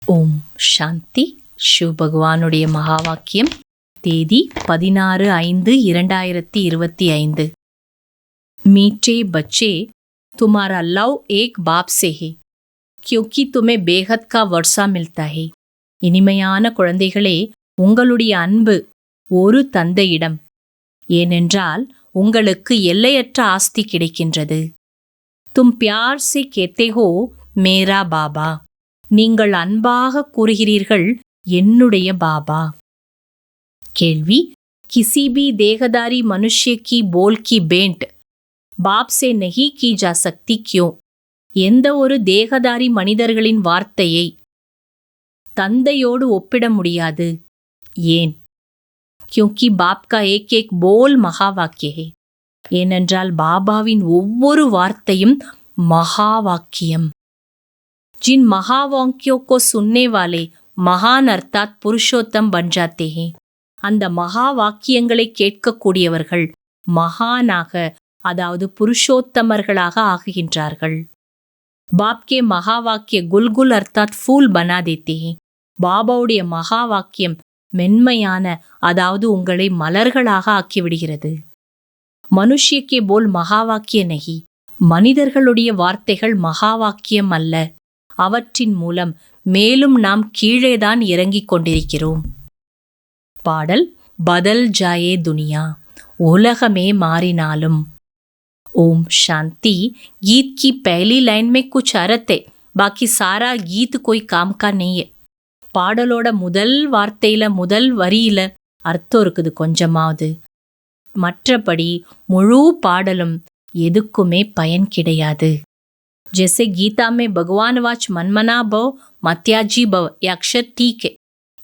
ஓம் சாந்தி. शिव भगवानुடைய மகா வாக்கியம். தேதி 16/5/2025. मीठे बच्चे, तुम्हारा लव एक बाप से है क्योंकि तुम्हें बेहद का वर्षा मिलता है. இனிமையான குழந்தைகளே, உங்களுடைய அன்பு ஒரு தந்தையிடம், ஏனென்றால் உங்களுக்கு எல்லையற்ற ஆஸ்தி கிடைக்கின்றது. तुम प्यार से कहते हो मेरा बाबा, நீங்கள் அன்பாக கூறுகிறீர்கள் என்னுடைய பாபா. கேள்வி: किसी भी देहदारी मनुष्य की बोल की भेंट बाप से नहीं की जा सकती क्यों? எந்த ஒரு தேகதாரி மனிதர்களின் வார்த்தையை தந்தையோடு ஒப்பிட முடியாது, ஏன்? क्योंकि बाप का एक एक बोल மகா வாக்கிய है. ஏனென்றால் பாபாவின் ஒவ்வொரு வார்த்தையும் மகா வாக்கியம். जिन महावाक्यों को सुनने वाले महान अर्थात पुरुषोत्तम बन जाते हैं. அந்த மகா வாக்கியங்களை கேட்கக்கூடியவர்கள் மகானாக, அதாவது புருஷோத்தமர்களாக ஆகுகின்றார்கள். பாப்கே மகா வாக்கிய குல்குல் அர்த்தாத் ஃபூல் பனா தேத்தே हैं. பாபாவுடைய மகா வாக்கியம் மென்மையான, அதாவது உங்களை மலர்களாக ஆக்கிவிடுகிறது. மனுஷ்யக்கே போல் மகா வாக்கிய நகி, மனிதர்களுடைய வார்த்தைகள் மகா வாக்கியம் அல்ல. அவற்றின் மூலம் மேலும் நாம் கீழேதான் இறங்கிக் கொண்டிருக்கிறோம். பாடல்: பதல் ஜாயே துனியா, உலகமே மாறினாலும். ஓம் சாந்தி. गीत की पहली लाइन में कुछ अर्थ है, बाकी सारा गीत कोई काम का नहीं है. பாடலோட முதல் வார்த்தையில, முதல் வரியில அர்த்தம் இருக்குது கொஞ்சமாவது. மற்றபடி முழு பாடலும் எதுக்குமே பயன் கிடையாது. जैसे गीता में भगवान वाच मनमना भव मत्याजी भव, ये अक्षर ठीक है.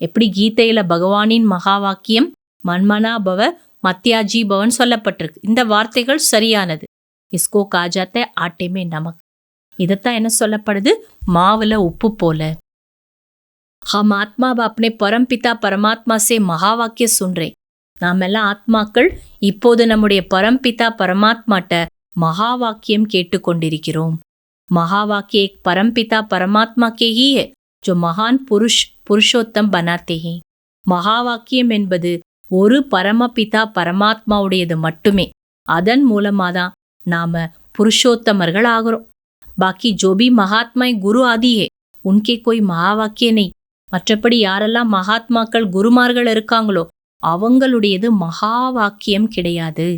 எப்படி கீதையில பகவானின் மகா வாக்கியம் மன்மனா பவ மத்யாஜி பவன் சொல்லப்பட்டிருக்கு. இந்த வார்த்தைகள் சரியானது. இஸ்கோ காஜாத்த ஆட்டேமே நமக், இதத்தான் என்ன சொல்லப்படுது? மாவுல உப்பு போல. ஹம் ஆத்மா अपने परम पिता परमात्मा से மகா வாக்கிய சுன்றேன். நாம் எல்லாம் ஆத்மாக்கள் இப்போது நம்முடைய பரம்பிதா பரமாத்மாட்ட மகா வாக்கியம் கேட்டுக்கொண்டிருக்கிறோம். महा वाक्य एक परमपिता परमात्मा के ही है जो महान पुरुष पुरुषोत्तम बनाते हैं. மகா வாக்கியம் என்பது ஒரு பரமபிதா பரமாத்மாவுடையது மட்டுமே. அதன் மூலமாதான் நாம புருஷோத்தமர்கள் ஆகிறோம். பாக்கி ஜோபி மகாத்மாய் குரு ஆதி ஹே, உன்கே கோய் மகா வாக்கிய நெய். மற்றபடி யாரெல்லாம் மகாத்மாக்கள் குருமார்கள் இருக்காங்களோ அவங்களுடையது மகா வாக்கியம் கிடையாது.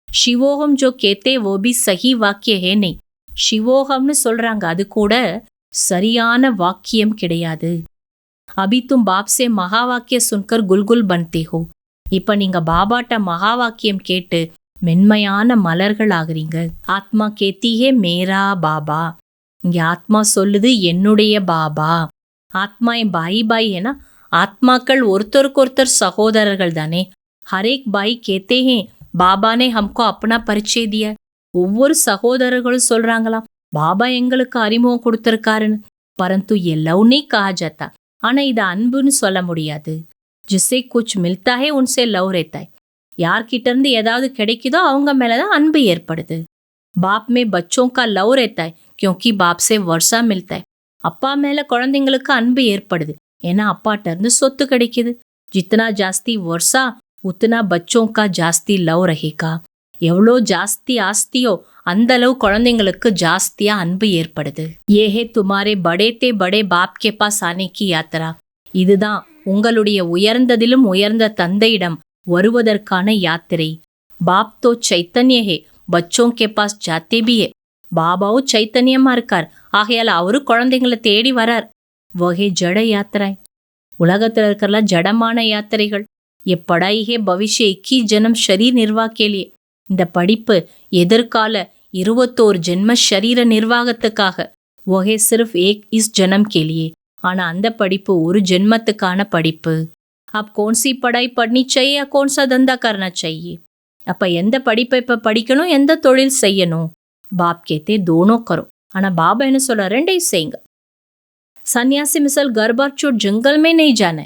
சிவோகம் ஜோ கேத்தே वो भी सही वाक्य है नहीं. சிவோகம்னு சொல்றாங்க, அது கூட சரியான வாக்கியம் கிடையாது. அபி தும் பாப் சே மகா வாக்கிய சுன்கர் குல்குல் பன்தே ஹோ. இப்ப நீங்க பாபாட்ட மகா வாக்கியம் கேட்டு மென்மையான மலர்கள் ஆகுறீங்க. ஆத்மா கேத்தியே மேரா பாபா, இங்க ஆத்மா சொல்லுது என்னுடைய பாபா. ஆத்மா என் பாய் பாய் ஏன்னா ஆத்மாக்கள் ஒருத்தருக்கு ஒருத்தர் சகோதரர்கள் தானே. ஹரேக் பாய் கேத்தே ஹே பாபானே ஹம்கோ அப்னா பரிச்சய தியா. ஒவ்வொரு சகோதரர்களும் சொல்றாங்களாம் பாபா எங்களுக்கு அறிமுகம் கொடுத்திருக்காருன்னு. பரந்து எல்லவுனே கஹா ஜாத்தா, ஆனா இது அன்புன்னு சொல்ல முடியாது. ஜிஸ்ஸே குச் மில்தா ஹே உன்சே லவ் ரேத்தா ஹை. யார்கிட்ட இருந்து ஏதாவது கிடைக்குதோ அவங்க மேலதான் அன்பு ஏற்படுது. பாப் மே பச்சோं का लव रहता है क्योंकि बाप से वर्षा मिलता है. அப்பா மேல குழந்தைங்களுக்கு அன்பு ஏற்படுது, ஏன்னா அப்பாட்ட இருந்து சொத்து கிடைக்குது. ஜித்தனா ஜாஸ்தி வர்ஷா உத்தனா பச்சோं का ஜாஸ்தி லவ் ரஹேகா. எவ்வளோ ஜாஸ்தி ஆஸ்தியோ அந்த அளவு குழந்தைங்களுக்கு ஜாஸ்தியா அன்பு ஏற்படுது. ஏஹே துமாரே படே தே படே பாப் கே பாஸ் ஆனே கி யாத்ரா. இதுதான் உங்களுடைய உயர்ந்ததிலும் உயர்ந்த தந்தையிடம் வருவதற்கான யாத்திரை. பாப் தோ சைத்தன்ய ஹே பச்சோं के पास जाते भी है. பாபாவும் சைத்தன்யமா இருக்கார், ஆகையால அவரு குழந்தைங்களை தேடி வரார். வகை ஜட யாத்திரை, உலகத்துல இருக்கிறலாம் ஜடமான யாத்திரைகள். ये पढ़ाई है भविष्य 21 जन्म शरीर निर्वाह के लिए. இந்த படிப்பு எதிர்கால 21 ஜென்ம ஷரீர நிர்வாகத்துக்காக. वह सिर्फ एक इस जन्म के लिए. ஆனா அந்த படிப்பு ஒரு ஜென்மத்துக்கான படிப்பு. आप कौन सी पढ़ाई पढ़नी चाहिए या कौन सा धंधा करना चाहिए? அப்ப எந்த படிப்பை இப்ப படிக்கணும், எந்த தொழில் செய்யணும்? பாப் கேத்தே தோனோ கரோ. ஆனா பாபா என்ன சொல்ற, ரெண்டையும் செய்யுங்க. சன்னியாசி மிசல் கர்பார் சோட் ஜங்கல் மே நெய் ஜான.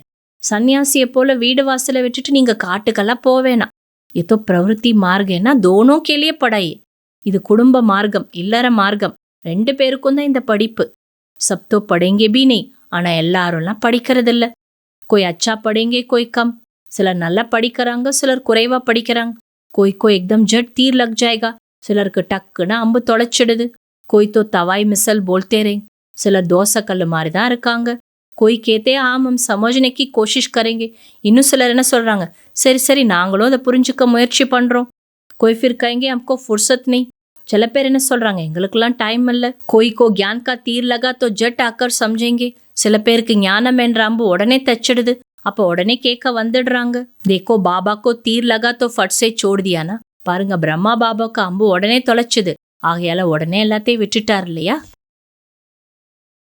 சன்னியாசியை போல வீடு வாசலை விட்டுட்டு நீங்க காட்டுக்கெல்லாம் போவேணாம். ஏதோ பிரவருத்தி மார்க்கம்னா தோனோ கேலியே படாயே. இது குடும்ப மார்க்கம், இல்லற மார்க்கம், ரெண்டு பேருக்கும் தான் இந்த படிப்பு. சப்தோ படேங்கே பி நெய் ஆனா எல்லாரும்லாம் படிக்கிறதில்ல. कोई अच्छा पढ़ेंगे कोई कम. சிலர் நல்லா படிக்கிறாங்க, சிலர் குறைவா படிக்கிறாங்க. कोई को एकदम झट तीर लग जाएगा. சிலருக்கு டக்குன்னு அம்பு தொலைச்சிடுது. कोई तो तवाई मिसल बोलते रहे. சிலர் தோசைக்கல்லு மாதிரி தான் இருக்காங்க. कोई कहते हैं हम समझने की कोशिश करेंगे. இன்னும் சிலர் என்ன சொல்றாங்க, சரி சரி நாங்களும் அதை புரிஞ்சுக்க முயற்சி பண்றோம். कोई फिर कहेंगे हमको फुर्सत नहीं. சில பேர் என்ன சொல்றாங்க, எங்களுக்கெல்லாம் டைம் இல்ல. कोई को ज्ञान का तीर लगा तो झट आकर समझेंगे. சில பேருக்கு ஞானம் என்ற அம்பு உடனே தச்சிடுது, அப்ப உடனே கேட்க வந்துடுறாங்க. देखो बाबा को तीर लगा तो फट से छोड़ दिया ना. பாருங்க, பிரம்மா பாபாவுக்கு அம்பு உடனே தொலைச்சுது, ஆகையால உடனே எல்லாத்தையும் விட்டுட்டார் இல்லையா?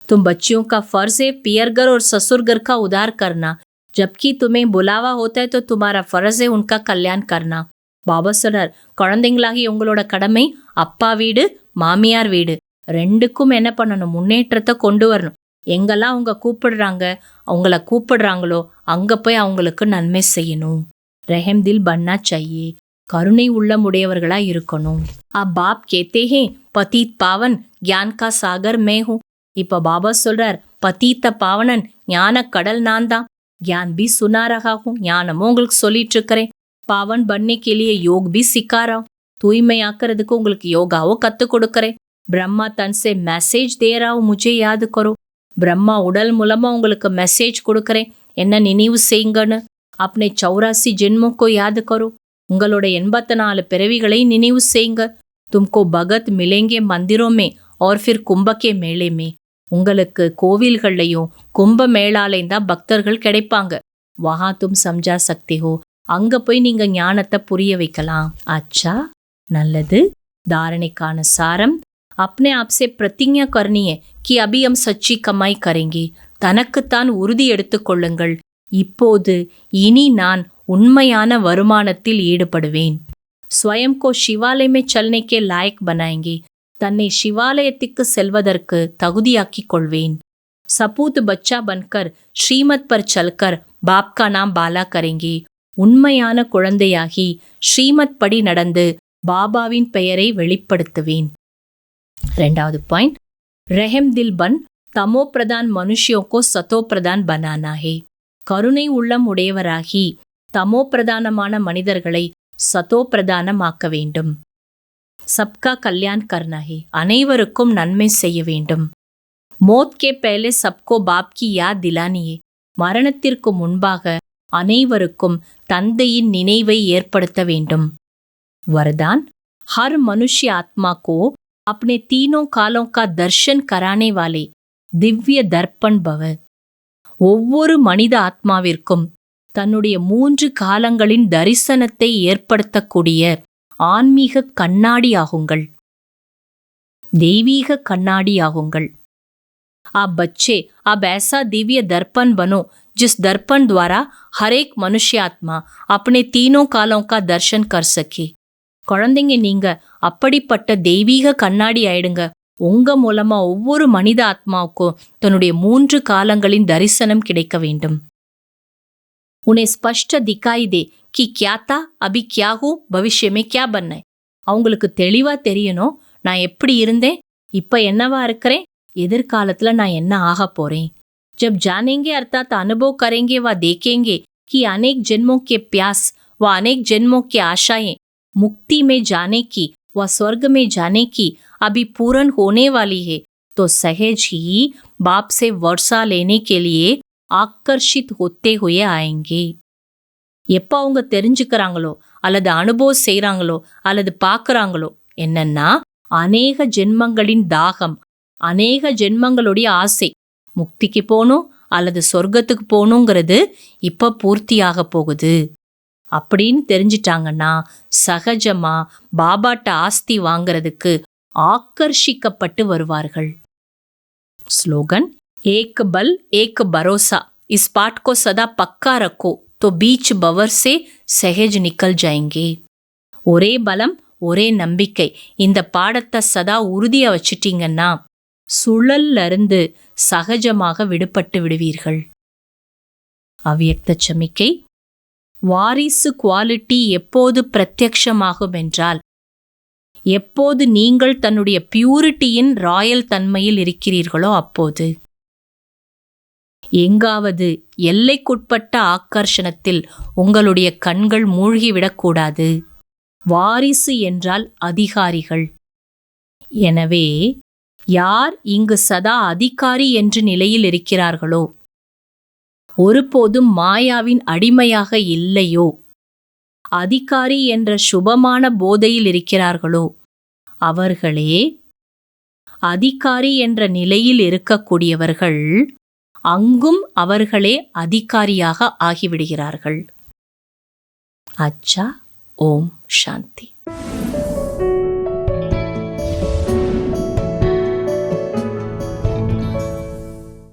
तुम बच्चियों का फर्ज है पियर घर और ससुर घर का उद्धार करना. जबकि तुम्हें बुलावा होता है तो तुम्हारा फर्ज है उनका कल्याण करना. பாபா சொல்றார், குழந்தைங்களாகி உங்களோட கடமை அப்பா வீடு மாமியார் வீடு ரெண்டுக்கும் என்ன பண்ணணும், முன்னேற்றத்தை கொண்டு வரணும். எங்கெல்லாம் அவங்க கூப்பிடுறாங்க, அவங்கள கூப்பிடுறாங்களோ அங்க போய் அவங்களுக்கு நன்மை செய்யணும். ரஹம் தில் பன்னா चाहिए. கருணை உள்ளமுடையவர்களா இருக்கணும். அப் பாப் கேத்தே ஹே பதீத் பாவன் ज्ञान का सागर मैं हूँ. இப்ப பாபா சொல்றார், பதீத்த பாவனன் ஞான கடல் நான் தான். ज्ञान भी सुना रहा हूँ. ஞானமும் உங்களுக்கு சொல்லிட்டு இருக்கிறேன். पावन बनने के लिए योग भी सिखा रहा हूँ. தூய்மையாக்குறதுக்கு உங்களுக்கு யோகாவோ கத்து கொடுக்கறேன். பிரம்மா தன் से मैसेज दे रहा हूँ मुझे याद करो. பிரம்மா உடல் மூலமா உங்களுக்கு மெசேஜ் கொடுக்கறேன், என்ன நினைவு செய்யுங்கன்னு. अपने 84 जन्मों को याद करो. உங்களோட 84 பிறவிகளை நினைவு செய்யுங்க. तुमको भगत मिलेंगे मंदिरों में और फिर कुंभ के मेले में. உங்களுக்கு கோவில்கள்லையும் கும்ப மேளாலையும் தான் பக்தர்கள் கிடைப்பாங்க. वहां तुम समझा सकते हो. அங்க போய் நீங்க ஞானத்தை புரிய வைக்கலாம். अच्छा, நல்லது. தாரணைக்கான சாரம், अपने आप से प्रतिज्ञा करनी है कि अभी हम सच्ची कमाई करेंगे. தனக்குத்தான் உறுதி எடுத்துக்கொள்ளுங்கள், இப்போது இனி நான் உண்மையான வருமானத்தில் ஈடுபடுவேன். स्वयं को शिवालय में चलने के लायक बनाएंगे. தன்னை சிவாலயத்துக்கு செல்வதற்கு தகுதியாக்கிக் கொள்வேன். सपूत बच्चा बनकर श्रीमत पर चलकर बाप का नाम बाला करेंगे. உண்மையான குழந்தையாகி ஸ்ரீமத் படி நடந்து பாபாவின் பெயரை வெளிப்படுத்துவேன். ரெண்டாவது பாயிண்ட், ரஹம் தில் பன் தமோ பிரதான் மனுஷியோं को सतो प्रधान बनाना है. கருணை உள்ளம் உடையவராகி தமோ பிரதானமான மனிதர்களை சதோ பிரதானமாக்க வேண்டும். சப்கா கல்யாண் கர்னா ஹே. அனைவருக்கும் நன்மை செய்ய வேண்டும். மோத் கே பஹலே சப்கோ பாப் கி யாத் திலானி ஹே. மரணத்திற்கு முன்பாக அனைவருக்கும் தந்தையின் நினைவை ஏற்படுத்த வேண்டும். वरदान, हर मनुष्य आत्मा को अपने तीनों कालों का दर्शन कराने वाले दिव्य दर्पण भव. ஒவ்வொரு மனித ஆத்மாவிற்கும் தன்னுடைய 3 காலங்களின் தரிசனத்தை ஏற்படுத்தக்கூடிய ஆன்மீக கண்ணாடியாகுங்கள், தெய்வீக கண்ணாடியாகுங்கள். आप बच्चे अब ऐसा दिव्य दर्पण बनो जिस दर्पण द्वारा हर एक मनुष्य आत्मा अपने तीनों कालों का दर्शन कर सके. குழந்தைங்க, நீங்க அப்படிப்பட்ட தெய்வீக கண்ணாடி ஆயிடுங்க. உங்க மூலமா ஒவ்வொரு மனித ஆத்மாவுக்கும் தன்னுடைய 3 காலங்களின் தரிசனம் கிடைக்க வேண்டும். उन्हें स्पष्ट दिखाई दे कि क्या था, अभी क्या हूँ, भविष्य में क्या बनना है. அவங்களுக்கு தெளிவா தெரியணும், நான் எப்படி இருந்தேன், இப்ப என்னவா இருக்கிறேன், எதிர்காலத்துல நான் என்ன ஆக போறேன். जब जानेंगे अर्थात अनुभव करेंगे व देखेंगे कि अनेक जन्मों के प्यास व अनेक जन्मों की आशाएं मुक्ति में जाने की व स्वर्ग में जाने की अभी पूर्ण होने वाली है, तो सहज ही बाप से वर्षा लेने के लिए आकर्षित होते हुए आएंगे. எப்போ அவங்க தெரிஞ்சுக்கிறாங்களோ அல்லது அனுபவம் செய்கிறாங்களோ அல்லது பார்க்குறாங்களோ என்னன்னா, அநேக ஜென்மங்களின் தாகம், அநேக ஜென்மங்களுடைய ஆசை, முக்திக்கு போகணும் அல்லது சொர்க்கத்துக்கு போகணுங்கிறது இப்ப பூர்த்தியாக போகுது அப்படின்னு தெரிஞ்சிட்டாங்கன்னா சகஜமா பாபாட்ட ஆஸ்தி வாங்கிறதுக்கு ஆக்கர்ஷிக்கப்பட்டு வருவார்கள். ஸ்லோகன், ஏக் பல் ஏக் பரோசா, इस पाठ को सदा पक्का रखो तो बीच बवर से सहज निकल जाएंगे. ஒரே பலம் ஒரே நம்பிக்கை, இந்த பாடத்தை சதா உறுதியா வச்சிட்டீங்கன்னா சுழல்ல இருந்து சகஜமாக விடுபட்டு விடுவீர்கள். அவ்யக்த சமிக்கை, வாரிசு குவாலிட்டி எப்போது பிரத்யக்ஷமாகும் என்றால், எப்போது நீங்கள் தன்னுடைய பியூரிட்டியின் ராயல் தன்மையில் இருக்கிறீர்களோ அப்போது. எங்காவது எல்லைக்குட்பட்ட ஆக்கர்ஷணத்தில் உங்களுடைய கண்கள் மூழ்கிவிடக்கூடாது. வாரிசு என்றால் அதிகாரிகள். எனவே யார் இங்கு சதா அதிகாரி என்ற நிலையில் இருக்கிறார்களோ, ஒருபோதும் மாயாவின் அடிமையாக இல்லையோ, அதிகாரி என்ற சுபமான போதையில் இருக்கிறார்களோ, அவர்களே அதிகாரி என்ற நிலையில் இருக்கக்கூடியவர்கள். அங்கும் அவர்களே அதிகாரியாக ஆகிவிடுகிறார்கள். அச்சா. ஓம் சாந்தி.